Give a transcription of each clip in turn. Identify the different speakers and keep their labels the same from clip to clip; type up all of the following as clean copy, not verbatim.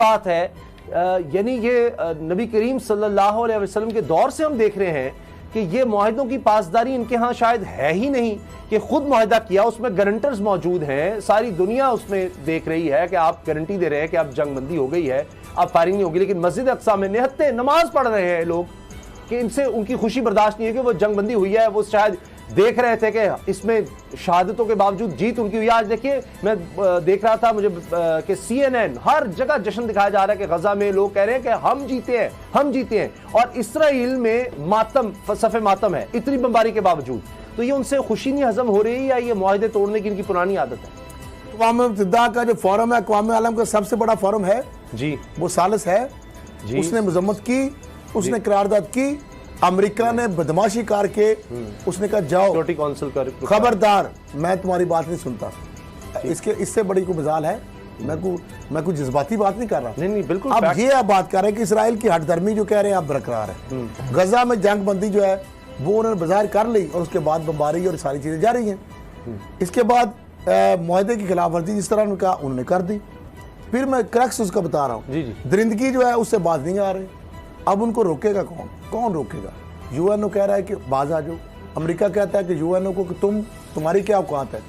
Speaker 1: बात है। यानी ये नबी करीम सल्लल्लाहु अलैहि वसल्लम के दौर से हम देख रहे हैं कि ये मुआहदों की पासदारी इनके यहाँ शायद है ही नहीं, कि खुद मुआहदा किया, उसमें गारंटर्स मौजूद हैं, सारी दुनिया उसमें देख रही है कि आप गारंटी दे रहे हैं कि अब जंगबंदी हो गई है, अब फायरिंग नहीं होगी, लेकिन मस्जिद अक्सा में निहत्ते नमाज पढ़ रहे हैं लोग कि इनसे उनकी खुशी बर्दाश्त नहीं है कि वो जंगबंदी हुई है। वो शायद देख रहे थे कि इसमें शहादतों के बावजूद जीत उनकी हुई। आज देखिए मैं देख रहा था मुझे कि CNN हर जगह जश्न दिखाया जा रहा है कि गजा में लोग कह रहे हैं कि हम जीते हैं, हम जीते हैं, और इसराइल में मातम, सफ़े मातम है इतनी बमबारी के बावजूद। तो ये उनसे खुशी नहीं हजम हो रही या ये मुआहदे तोड़ने की इनकी पुरानी आदत है?
Speaker 2: अक़वाम मुत्तहिदा का जो फोरम है, अक़वाम आलम का सबसे बड़ा फोरम है
Speaker 1: जी, वो
Speaker 2: सालिस है जी। उसने मजम्मत की, उसने करारदाद की, अमेरिका ने बदमाशी करके उसने कहा जाओ
Speaker 1: सिक्योरिटी काउंसिल का,
Speaker 2: खबरदार मैं तुम्हारी बात नहीं सुनता। इससे बड़ी कोई मिसाल है? मैं कुछ जज्बाती बात नहीं कर रहा।
Speaker 1: नहीं बिल्कुल।
Speaker 2: अब ये आप बात कर रहे हैं कि इसराइल की हटधर्मी जो कह रहे हैं आप बरकरार है। गजा में जंग बंदी जो है वो उन्होंने बाजार कर ली और उसके बाद बमबारी और सारी चीजें जा रही हैं। इसके बाद मुआहदे की खिलाफ वर्जी जिस तरह उनका उन्होंने कर दी। फिर मैं क्रक्स उसका बता रहा हूँ, दरिंदगी जो है उससे बाज नहीं आ रही। अब उनको रोकेगा कौन? कौन रोकेगा? यूएनओ कह रहा है कि बाज आ जाओ। अमेरिका कहता है कि यूएनओ को कि तुम्हारी क्या औकात है,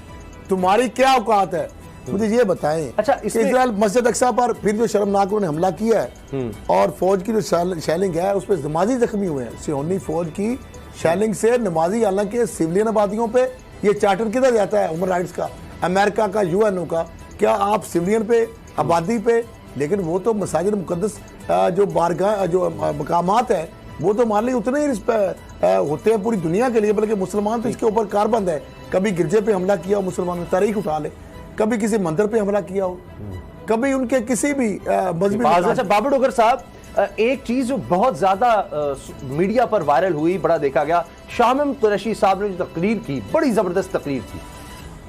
Speaker 2: तुम्हारी क्या औकात है, मुझे ये बताएं।
Speaker 1: अच्छा,
Speaker 2: इजराइल मस्जिद अक्सा पर फिर जो शर्मनाक उन्होंने हमला किया है और फौज की जो शेलिंग है उस पर नमाजी जख्मी हुए हैं। सियोनी फौज की शेलिंग से नमाजी, हालांकि सिविलियन आबादियों पे ये चार्टर किधर जाता है ह्यूमन राइट्स का, अमेरिका का, यूएनओ का? क्या आप सिविलियन पे, आबादी पे? लेकिन वो तो मसाजिद मुकद्दस जो बारगाह, जो मकामात है, वो तो मान ली उतने ही होते हैं पूरी दुनिया के लिए, बल्कि मुसलमान तो इसके ऊपर कारबंद है। कभी गिरजे पे हमला किया हो मुसलमानों ने, तारीख उठा ले, कभी किसी मंदिर पे हमला किया हो, कभी उनके किसी भी मजहबी।
Speaker 1: अच्छा बाबर डोगर साहब, एक चीज जो बहुत ज्यादा मीडिया पर वायरल हुई, बड़ा देखा गया, शाह महमूद कुरैशी साहब ने जो तकरीर की, बड़ी जबरदस्त तकरीर थी,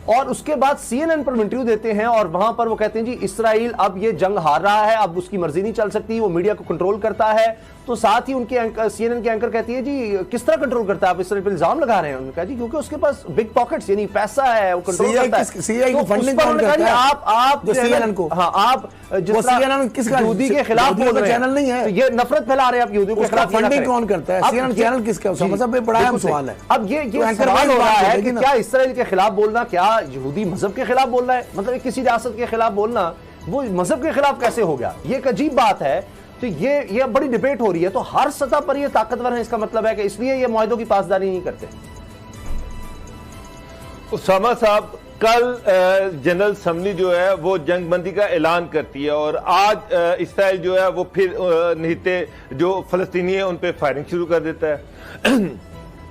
Speaker 1: और उसके बाद CNN पर इंटरव्यू देते हैं और वहां पर वो कहते हैं जी इसराइल अब ये जंग हार रहा है, अब उसकी मर्जी नहीं चल सकती, वो मीडिया को कंट्रोल करता है। तो साथ ही उनके CNN के एंकर कहती है जी किस तरह कंट्रोल करता है, आप इसराइल पर इल्जाम लगा रहे हैं। उन्होंने कहा जी क्योंकि उसके पास बिग पॉकेट्स, यानी पैसा है, वो कंट्रोल करता है।
Speaker 2: सीआई की फंडिंग कौन करता है?
Speaker 1: आप
Speaker 2: CNN को,
Speaker 1: हाँ, आप यहूदी के खिलाफ बोल रहे हैं,
Speaker 2: चैनल नहीं है,
Speaker 1: ये नफरत फैला रहे हैं आप यहूदियों के खिलाफ।
Speaker 2: फंडिंग कौन करता है? CNN चैनल किसका? सबसे बड़ा सवाल है।
Speaker 1: अब ये सवाल हो रहा है कि क्या इसराइल के खिलाफ बोलना, क्या यहूदी मजहब के खिलाफ बोलना है? मतलब किसी रियासत के खिलाफ बोलना वो मजहब के खिलाफ कैसे हो गया? ये एक अजीब बात है। तो ये बड़ी डिबेट हो रही है। तो हर सतह पर ये ताकतवर है, इसका मतलब है कि इसलिए ये मुआहदों की पासदारी नहीं करते।
Speaker 3: उसामा साहब, कल जनरल असम्बली जो है वो जंगबंदी का ऐलान करती है और आज इसराइल जो है वो फिर निहत्ते जो फलस्तीनी है उन पे फायरिंग शुरू कर देता है।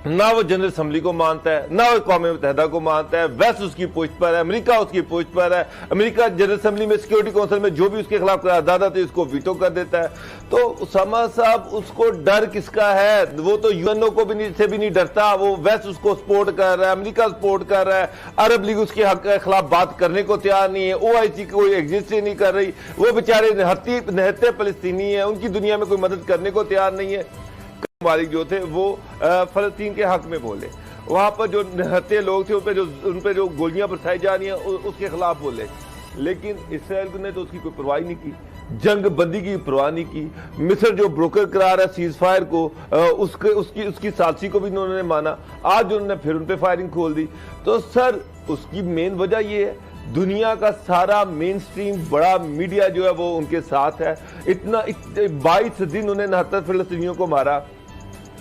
Speaker 3: ना वो जनरल असम्बली को मानता है, ना वो कौम मुत्तहिदा को मानता है। वेस्ट उसकी पोस्ट पर है, अमेरिका उसकी पोस्ट पर है। अमेरिका जनरल असम्बली में, सिक्योरिटी काउंसिल में जो भी उसके खिलाफ करारदाद आती है उसको वीटो कर देता है। तो उसामा साहब, उसको डर किसका है? वो तो यूएनओ को से भी नहीं डरता। वो वेस्ट उसको सपोर्ट कर रहा है, अमेरिका सपोर्ट कर रहा है, अरब लीग उसके खिलाफ बात करने को तैयार नहीं है, OIC कोई एग्जिस्ट ही नहीं कर रही। वो बेचारे निहत्ते फलस्तीनी है, उनकी दुनिया में कोई मदद करने को तैयार नहीं है। मालिक जो थे वो फलस्तीन के हक में बोले, वहां पर जो निहत्ते लोग थे उन पे जो गोलियां बरसाई जा रही हैं उसके खिलाफ बोले। लेकिन इसराइल ने तो उसकी कोई परवाह नहीं की, जंग बंदी की परवाह नहीं की। मिस्र जो ब्रोकर करा रहा है सीज फायर को, उसकी सालसी को भी उन्होंने माना। आज उन्होंने फिर उन पे फायरिंग खोल दी। तो सर, उसकी मेन वजह ये है दुनिया का सारा मेन स्ट्रीम बड़ा मीडिया जो है वो उनके साथ है। 22 दिन उन्हें 69 फिलिस्तीनियों को मारा।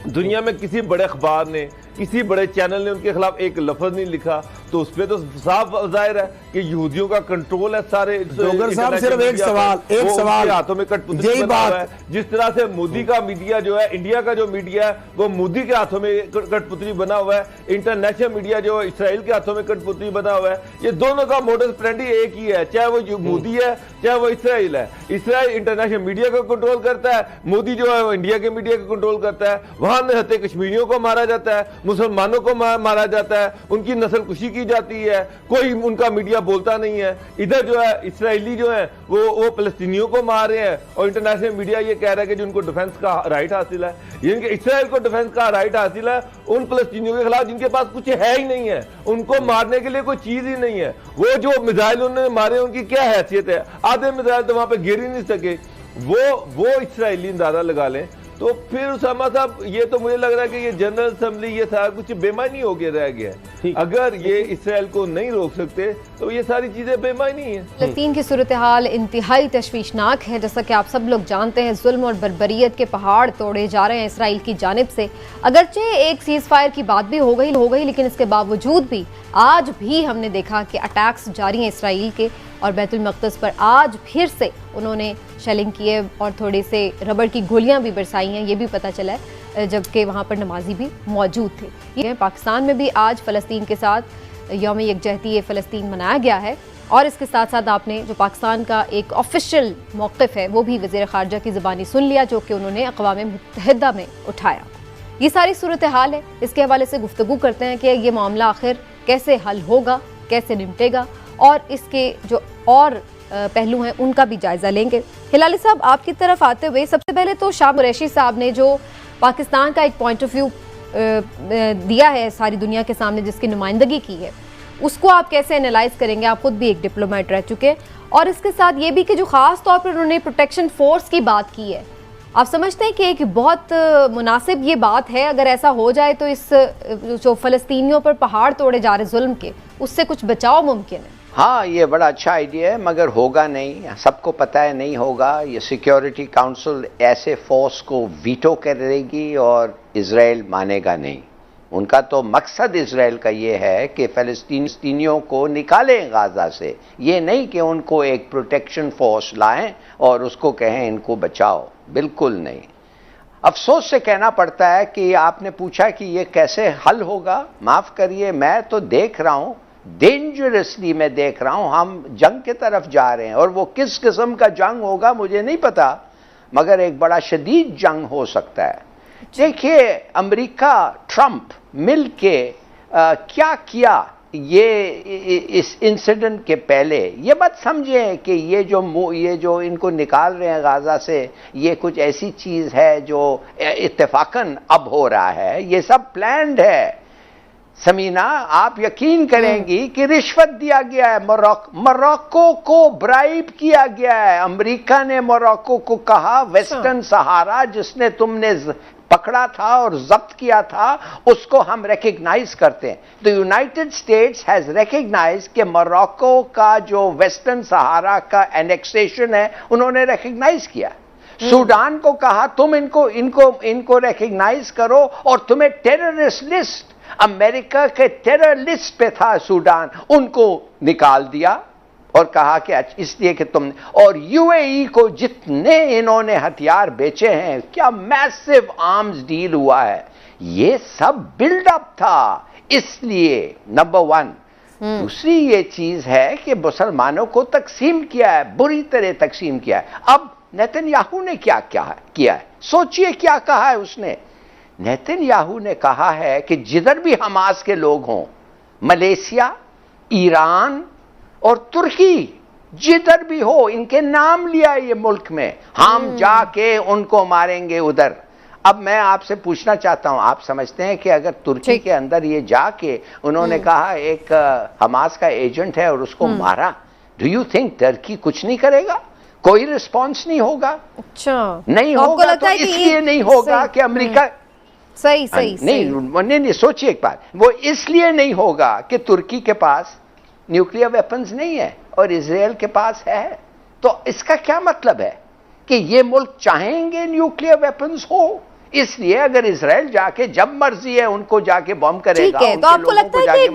Speaker 3: दुनिया में किसी बड़े अखबार ने, किसी बड़े चैनल ने उनके खिलाफ एक लफ्ज नहीं लिखा। तो उस पर तो साफ जाहिर है कि यहूदियों का कंट्रोल है सारे।
Speaker 2: डोगर साहब, सिर्फ एक सवाल
Speaker 3: हाथों में कठपुतली बना हुआ है। जिस तरह से मोदी का मीडिया जो है, इंडिया का जो मीडिया है वो मोदी के हाथों में कठपुतली बना हुआ है, इंटरनेशनल मीडिया जो है इसराइल के हाथों में कठपुतली बना हुआ है। ये दोनों का मोडस ऑपरेंडी एक ही है, चाहे वो मोदी है चाहे वो इसराइल है। इसराइल इंटरनेशनल मीडिया को कंट्रोल करता है, मोदी जो है वो इंडिया के मीडिया को कंट्रोल करता है। वहां निहत्ते कश्मीरियों को मारा जाता है, मुसलमानों को मारा जाता है, उनकी नस्ल कुशी की की जाती है, कोई उनका मीडिया बोलता नहीं है। इधर जो है इसराइली जो है वो फलस्तीनियों को मार रहे हैं और इंटरनेशनल मीडिया ये कह रहा है कि जो उनको डिफेंस का राइट हासिल है, यानी कि इसराइल को डिफेंस का राइट हासिल है उन फलस्तीनियों के खिलाफ जिनके पास कुछ है ही नहीं है, उनको मारने के लिए कोई चीज ही नहीं है। वो जो मिसाइल उन्होंने मारे उनकी क्या हैसियत है, आधे मिसाइल तो वहां पे गिर ही नहीं सके। वो इसराइली अंदाजा लगा लें। तो फिर उसामा साहब ये तो मुझे लग रहा है कि ये जनरल असेंबली ये सारा कुछ बेमानी हो गया रह गया है। अगर ये इसराइल को नहीं रोक सकते तो ये सारी चीजें बेमानी है।
Speaker 4: फलस्तीन की सूरत हाल इंतहाई तशवीशनाक है। जैसा कि आप सब लोग जानते हैं, जुल्म और बर्बरियत के पहाड़ तोड़े जा रहे हैं इसराइल की जानिब से। अगरचे एक सीज फायर की बात भी हो गई, लेकिन इसके बावजूद भी आज भी हमने देखा कि अटैक्स जारी हैं इसराइल के, और बैतुल मक़दस पर आज फिर से उन्होंने शेलिंग की है और थोड़ी से रबड़ की गोलियां भी बरसाई हैं, ये भी पता चला है, जबकि वहाँ पर नमाजी भी मौजूद थे। ये पाकिस्तान में भी आज फ़लस्तीन के साथ यौम यकजहती फ़लस्तीन मनाया गया है, और इसके साथ साथ आपने जो पाकिस्तान का एक ऑफिशियल मौक़िफ़ है वो भी वज़ीर ख़ारजा की ज़बानी सुन लिया, जो कि उन्होंने अक़वाम मुत्तहिदा में उठाया। ये सारी सूरत हाल है, इसके हवाले से गुफ्तगू करते हैं कि ये मामला आखिर कैसे हल होगा, कैसे निपटेगा, और इसके जो और पहलू हैं उनका भी जायजा लेंगे। हिलाली साहब, आपकी तरफ आते हुए सबसे पहले तो शाह कुरैशी साहब ने जो पाकिस्तान का एक पॉइंट ऑफ व्यू दिया है सारी दुनिया के सामने, जिसकी नुमाइंदगी की है, उसको आप कैसे एनालाइज करेंगे? आप खुद भी एक डिप्लोमेट रह चुके हैं, और इसके साथ ये भी कि जो ख़ास तौर पर उन्होंने प्रोटेक्शन फोर्स की बात की है, आप समझते हैं कि एक बहुत मुनासिब ये बात है? अगर ऐसा हो जाए तो इस जो फ़लस्तीनियों पर पहाड़ तोड़े जा रहे जुल्म के, उससे कुछ बचाव मुमकिन है?
Speaker 5: हाँ, ये बड़ा अच्छा आइडिया है, मगर होगा नहीं। सबको पता है नहीं होगा। ये सिक्योरिटी काउंसिल ऐसे फोर्स को वीटो करेगी और इजराइल मानेगा नहीं। उनका तो मकसद इजराइल का ये है कि फ़लस्तीनियों को निकालें गाज़ा से, ये नहीं कि उनको एक प्रोटेक्शन फोर्स लाएं और उसको कहें इनको बचाओ। बिल्कुल नहीं। अफसोस से कहना पड़ता है कि आपने पूछा कि ये कैसे हल होगा। माफ़ करिए, मैं तो देख रहा हूँ, डेंजरसली मैं देख रहा हूं, हम जंग की तरफ जा रहे हैं, और वो किस किस्म का जंग होगा मुझे नहीं पता, मगर एक बड़ा शदीद जंग हो सकता है। देखिए, अमेरिका ट्रंप मिल के क्या किया ये इस इंसिडेंट के पहले, ये मत समझें कि ये जो इनको निकाल रहे हैं गाजा से, ये कुछ ऐसी चीज है जो इत्तेफाकन अब हो रहा है। ये सब प्लान्ड है। समीना, आप यकीन करेंगी कि रिश्वत दिया गया है। मोरक्को को ब्राइब किया गया है। अमेरिका ने मोरक्को को कहा, वेस्टर्न सहारा जिसने तुमने पकड़ा था और जब्त किया था, उसको हम रिकग्नाइज करते हैं। The United States has recognise कि मोरक्को का जो वेस्टर्न सहारा का एनेक्सेशन है उन्होंने रिकग्नाइज किया। सूडान को कहा तुम इनको रिकग्नाइज करो, और तुम्हें टेररिस्ट लिस्ट, अमेरिका के टेरर लिस्ट पे था सूडान, उनको निकाल दिया और कहा कि इसलिए कि तुम, और यूएई को जितने इन्होंने हथियार बेचे हैं, क्या मैसिव आर्म्स डील हुआ है, ये सब बिल्डअप था। इसलिए नंबर 1। दूसरी ये चीज है कि मुसलमानों को तकसीम किया है, बुरी तरह तकसीम किया है। अब नेतन्याहू ने क्या किया है? सोचिए क्या कहा है उसने। नेतन्याहू ने कहा है कि जिधर भी हमास के लोग हों, मलेशिया, ईरान और तुर्की, जिधर भी हो, इनके नाम लिया ये मुल्क में, हम जाके उनको मारेंगे उधर। अब मैं आपसे पूछना चाहता हूं, आप समझते हैं कि अगर तुर्की के अंदर ये जाके उन्होंने कहा एक हमास का एजेंट है और उसको मारा, डू यू थिंक टर्की कुछ नहीं करेगा? कोई रिस्पॉन्स नहीं होगा?
Speaker 4: अच्छा,
Speaker 5: नहीं होगा तो इसलिए नहीं होगा कि अमेरिका
Speaker 4: सही
Speaker 5: नहीं, सोचिए एक बात, वो इसलिए नहीं होगा कि तुर्की के पास न्यूक्लियर वेपन्स नहीं है और इजराइल के पास है। तो इसका क्या मतलब है कि ये मुल्क चाहेंगे न्यूक्लियर वेपन्स हो? इसलिए अगर इजराइल जाके जब मर्जी है उनको जाके बॉम्ब करेगा,
Speaker 4: ठीक है, तो आपको लगता है कि